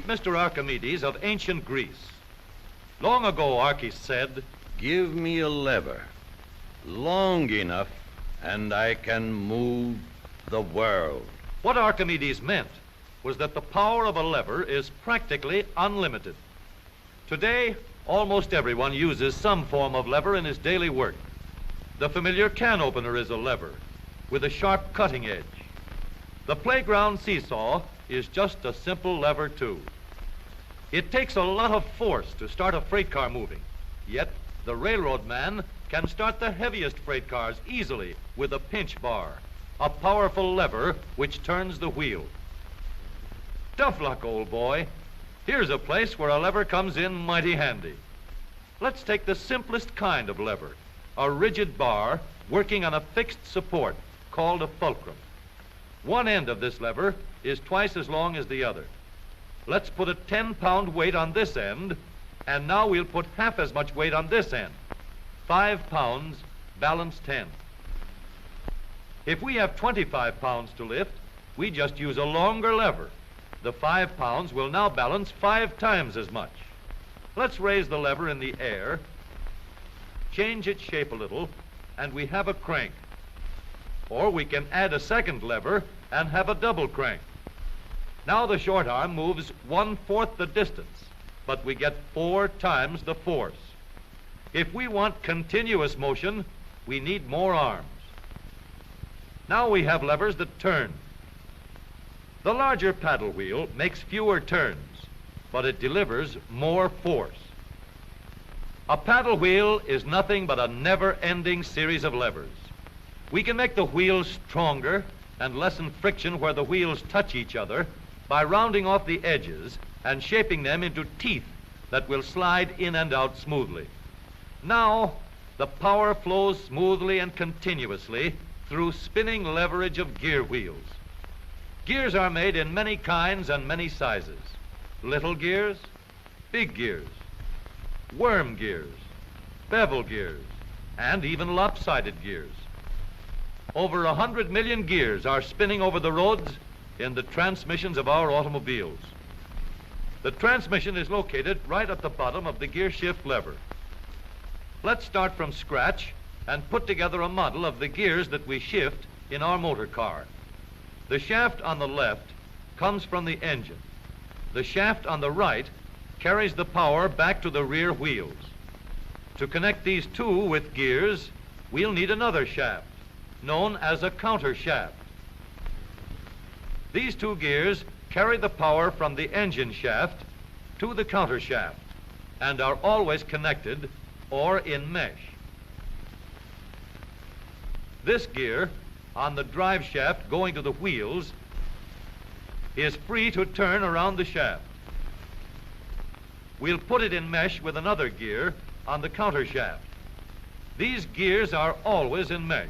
Meet Mr. Archimedes of ancient Greece. Long ago, Archis said, "Give me a lever long enough, and I can move the world." What Archimedes meant was that the power of a lever is practically unlimited. Today, almost everyone uses some form of lever in his daily work. The familiar can opener is a lever with a sharp cutting edge. The playground seesaw is just a simple lever too. It takes a lot of force to start a freight car moving, yet the railroad man can start the heaviest freight cars easily with a pinch bar, a powerful lever which turns the wheel. Tough luck, old boy. Here's a place where a lever comes in mighty handy. Let's take the simplest kind of lever, a rigid bar working on a fixed support called a fulcrum. One end of this lever is twice as long as the other. Let's put a 10-pound weight on this end, and now we'll put half as much weight on this end. 5 pounds, balance 10. If we have 25 pounds to lift, we just use a longer lever. The 5 pounds will now balance 5 times as much. Let's raise the lever in the air, change its shape a little, and we have a crank. Or we can add a second lever and have a double crank. Now the short arm moves 1/4 the distance, but we get 4 times the force. If we want continuous motion, we need more arms. Now we have levers that turn. The larger paddle wheel makes fewer turns, but it delivers more force. A paddle wheel is nothing but a never-ending series of levers. We can make the wheels stronger and lessen friction where the wheels touch each other by rounding off the edges and shaping them into teeth that will slide in and out smoothly. Now, the power flows smoothly and continuously through spinning leverage of gear wheels. Gears are made in many kinds and many sizes. Little gears, big gears, worm gears, bevel gears, and even lopsided gears. Over 100 million gears are spinning over the roads in the transmissions of our automobiles. The transmission is located right at the bottom of the gear shift lever. Let's start from scratch and put together a model of the gears that we shift in our motor car. The shaft on the left comes from the engine. The shaft on the right carries the power back to the rear wheels. To connect these two with gears, we'll need another shaft, known as a counter shaft. These two gears carry the power from the engine shaft to the counter shaft and are always connected or in mesh. This gear on the drive shaft going to the wheels is free to turn around the shaft. We'll put it in mesh with another gear on the counter shaft. These gears are always in mesh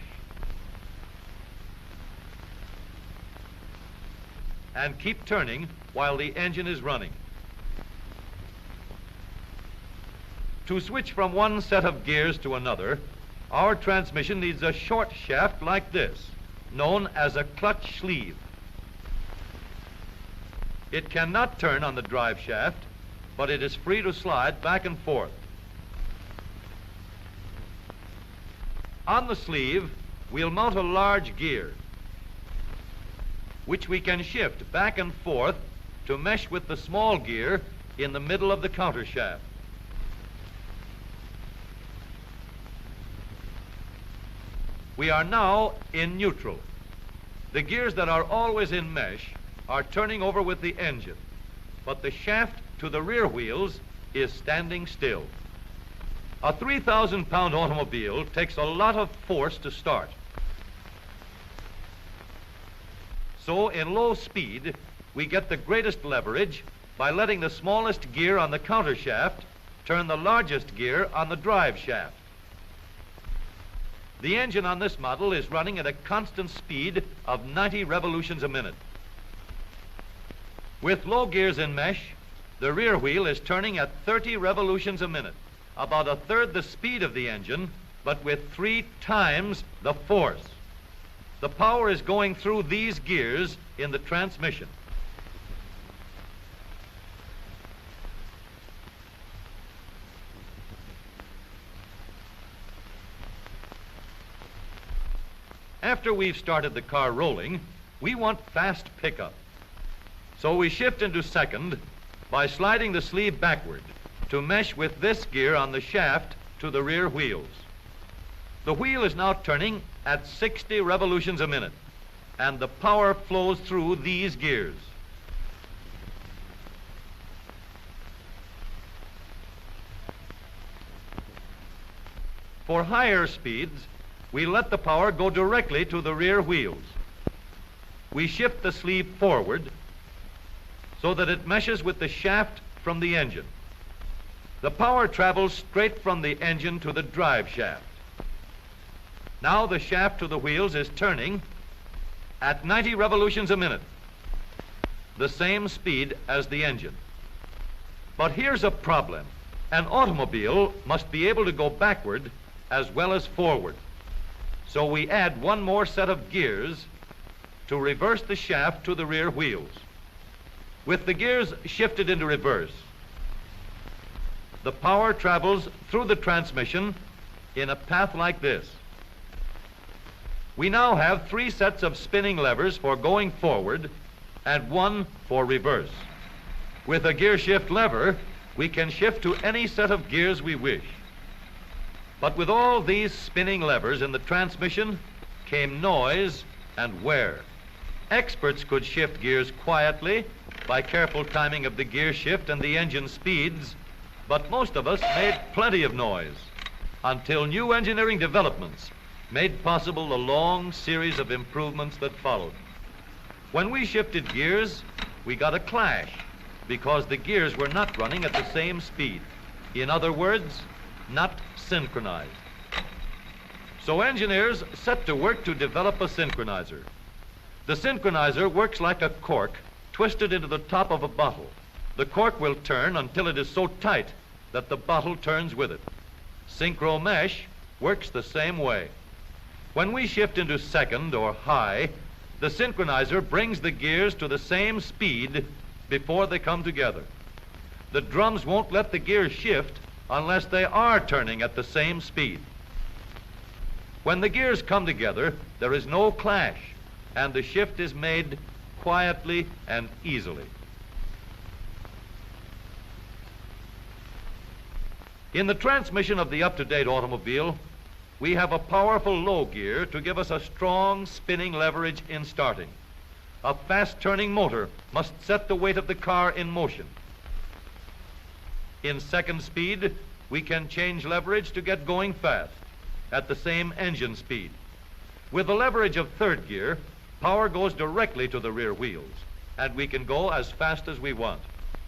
and keep turning while the engine is running. To switch from one set of gears to another, our transmission needs a short shaft like this, known as a clutch sleeve. It cannot turn on the drive shaft, but it is free to slide back and forth. On the sleeve, we'll mount a large gear, which we can shift back and forth to mesh with the small gear in the middle of the counter shaft. We are now in neutral. The gears that are always in mesh are turning over with the engine, but the shaft to the rear wheels is standing still. A 3,000-pound automobile takes a lot of force to start. So in low speed, we get the greatest leverage by letting the smallest gear on the counter shaft turn the largest gear on the drive shaft. The engine on this model is running at a constant speed of 90 revolutions a minute. With low gears in mesh, the rear wheel is turning at 30 revolutions a minute, about a third the speed of the engine, but with 3 times the force. The power is going through these gears in the transmission. After we've started the car rolling, we want fast pickup. So we shift into second by sliding the sleeve backward to mesh with this gear on the shaft to the rear wheels. The wheel is now turning at 60 revolutions a minute, and the power flows through these gears. For higher speeds, we let the power go directly to the rear wheels. We shift the sleeve forward so that it meshes with the shaft from the engine. The power travels straight from the engine to the drive shaft. Now the shaft to the wheels is turning at 90 revolutions a minute, the same speed as the engine. But here's a problem. An automobile must be able to go backward as well as forward. So we add one more set of gears to reverse the shaft to the rear wheels. With the gears shifted into reverse, the power travels through the transmission in a path like this. We now have 3 sets of spinning levers for going forward and 1 for reverse. With a gear shift lever, we can shift to any set of gears we wish. But with all these spinning levers in the transmission came noise and wear. Experts could shift gears quietly by careful timing of the gear shift and the engine speeds, but most of us made plenty of noise until new engineering developments made possible the long series of improvements that followed. When we shifted gears, we got a clash because the gears were not running at the same speed. In other words, not synchronized. So engineers set to work to develop a synchronizer. The synchronizer works like a cork twisted into the top of a bottle. The cork will turn until it is so tight that the bottle turns with it. Synchro mesh works the same way. When we shift into second or high, the synchronizer brings the gears to the same speed before they come together. The drums won't let the gears shift unless they are turning at the same speed. When the gears come together, there is no clash, and the shift is made quietly and easily. In the transmission of the up-to-date automobile, we have a powerful low gear to give us a strong spinning leverage in starting. A fast-turning motor must set the weight of the car in motion. In second speed, we can change leverage to get going fast at the same engine speed. With the leverage of third gear, power goes directly to the rear wheels, and we can go as fast as we want.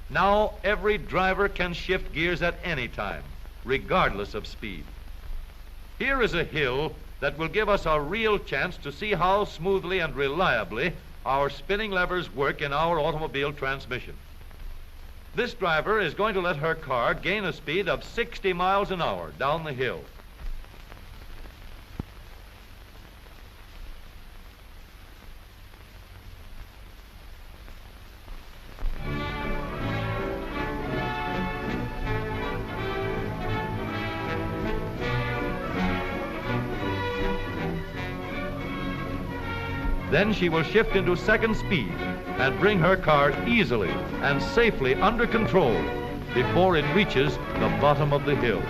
Now, every driver can shift gears at any time, regardless of speed. Here is a hill that will give us a real chance to see how smoothly and reliably our spinning levers work in our automobile transmission. This driver is going to let her car gain a speed of 60 miles an hour down the hill. Then she will shift into second speed and bring her car easily and safely under control before it reaches the bottom of the hill.